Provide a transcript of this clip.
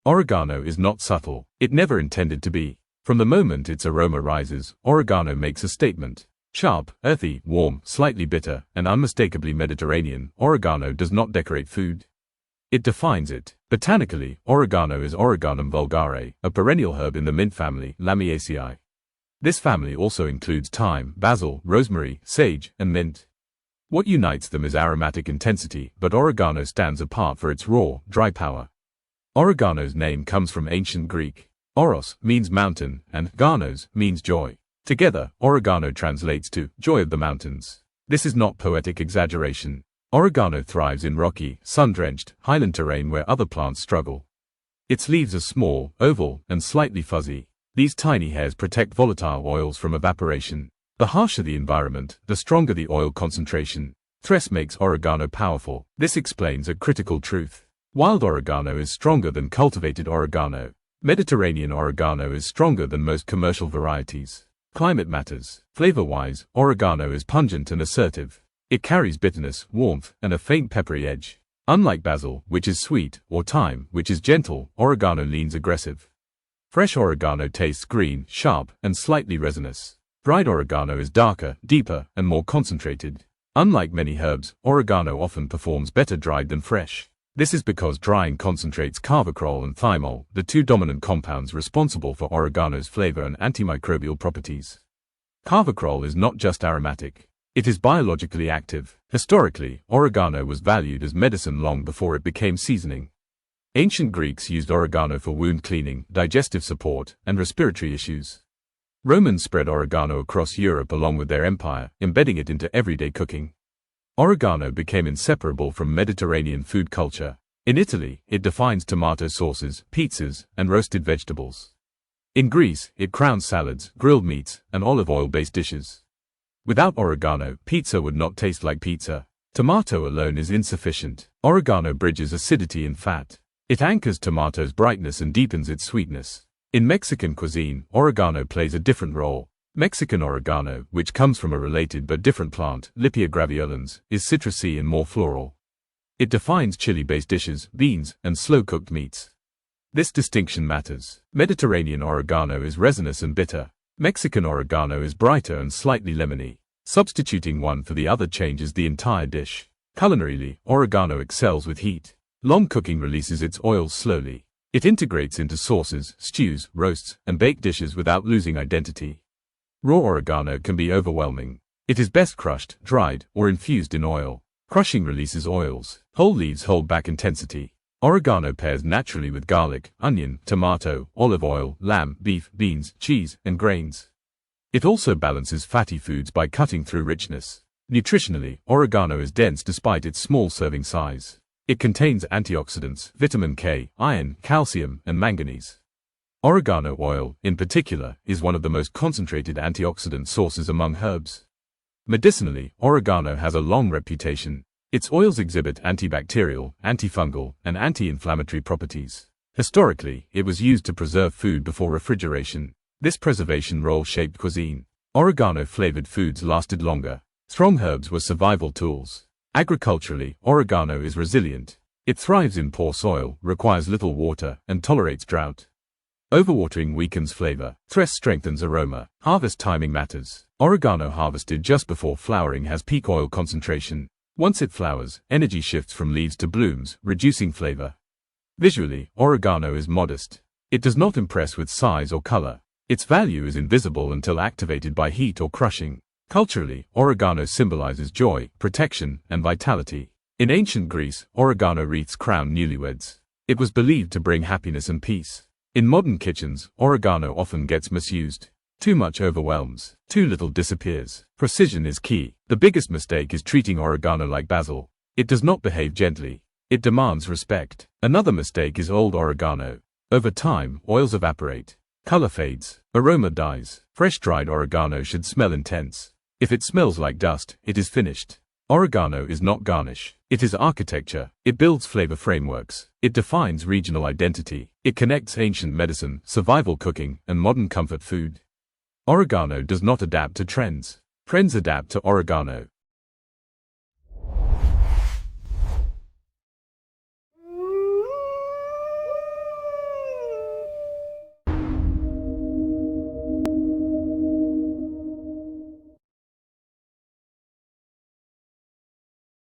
Oregano is not subtle. It never intended to be. From the moment its aroma rises, oregano makes a statement. Sharp, earthy, warm, slightly bitter, and unmistakably Mediterranean, oregano does not decorate food. It defines it. Botanically, oregano is Oreganum vulgare, a perennial herb in the mint family, Lamiaceae. This family also includes thyme, basil, rosemary, sage, and mint. What unites them is aromatic intensity, but oregano stands apart for its raw, dry power. Oregano's name comes from ancient Greek. Oros means mountain, and ganos means joy. Together, oregano translates to joy of the mountains. This is not poetic exaggeration. Oregano thrives in rocky, sun-drenched, highland terrain where other plants struggle. Its leaves are small, oval, and slightly fuzzy. These tiny hairs protect volatile oils from evaporation. The harsher the environment, the stronger the oil concentration. Stress makes oregano powerful. This explains a critical truth. Wild oregano is stronger than cultivated oregano. Mediterranean oregano is stronger than most commercial varieties. Climate matters. Flavor-wise, oregano is pungent and assertive. It carries bitterness, warmth, and a faint peppery edge. Unlike basil, which is sweet, or thyme, which is gentle, oregano leans aggressive. Fresh oregano tastes green, sharp, and slightly resinous. Dried oregano is darker, deeper, and more concentrated. Unlike many herbs, oregano often performs better dried than fresh. This is because drying concentrates carvacrol and thymol, the two dominant compounds responsible for oregano's flavor and antimicrobial properties. Carvacrol is not just aromatic. It is biologically active. Historically, oregano was valued as medicine long before it became seasoning. Ancient Greeks used oregano for wound cleaning, digestive support, and respiratory issues. Romans spread oregano across Europe along with their empire, embedding it into everyday cooking. Oregano became inseparable from Mediterranean food culture. In Italy, it defines tomato sauces, pizzas, and roasted vegetables. In Greece, it crowns salads, grilled meats, and olive oil-based dishes. Without oregano, pizza would not taste like pizza. Tomato alone is insufficient. Oregano bridges acidity and fat. It anchors tomato's brightness and deepens its sweetness. In Mexican cuisine, oregano plays a different role. Mexican oregano, which comes from a related but different plant, Lipia graveolens, is citrusy and more floral. It defines chili-based dishes, beans, and slow-cooked meats. This distinction matters. Mediterranean oregano is resinous and bitter. Mexican oregano is brighter and slightly lemony. Substituting one for the other changes the entire dish. Culinarily, oregano excels with heat. Long cooking releases its oils slowly. It integrates into sauces, stews, roasts, and baked dishes without losing identity. Raw oregano can be overwhelming. It is best crushed, dried, or infused in oil. Crushing releases oils. Whole leaves hold back intensity. Oregano pairs naturally with garlic, onion, tomato, olive oil, lamb, beef, beans, cheese, and grains. It also balances fatty foods by cutting through richness. Nutritionally, oregano is dense despite its small serving size. It contains antioxidants, vitamin K, iron, calcium, and manganese. Oregano oil, in particular, is one of the most concentrated antioxidant sources among herbs. Medicinally, oregano has a long reputation. Its oils exhibit antibacterial, antifungal, and anti-inflammatory properties. Historically, it was used to preserve food before refrigeration. This preservation role shaped cuisine. Oregano-flavored foods lasted longer. Strong herbs were survival tools. Agriculturally, oregano is resilient. It thrives in poor soil, requires little water, and tolerates drought. Overwatering weakens flavor. Stress strengthens aroma. Harvest timing matters. Oregano harvested just before flowering has peak oil concentration. Once it flowers, energy shifts from leaves to blooms, reducing flavor. Visually, oregano is modest. It does not impress with size or color. Its value is invisible until activated by heat or crushing. Culturally, oregano symbolizes joy, protection, and vitality. In ancient Greece, oregano wreaths crowned newlyweds. It was believed to bring happiness and peace. In modern kitchens, oregano often gets misused. Too much overwhelms. Too little disappears. Precision is key. The biggest mistake is treating oregano like basil. It does not behave gently. It demands respect. Another mistake is old oregano. Over time, oils evaporate. Color fades. Aroma dies. Fresh dried oregano should smell intense. If it smells like dust, it is finished. Oregano is not garnish. It is architecture. It builds flavor frameworks. It defines regional identity. It connects ancient medicine, survival cooking, and modern comfort food. Oregano does not adapt to trends. Trends adapt to oregano.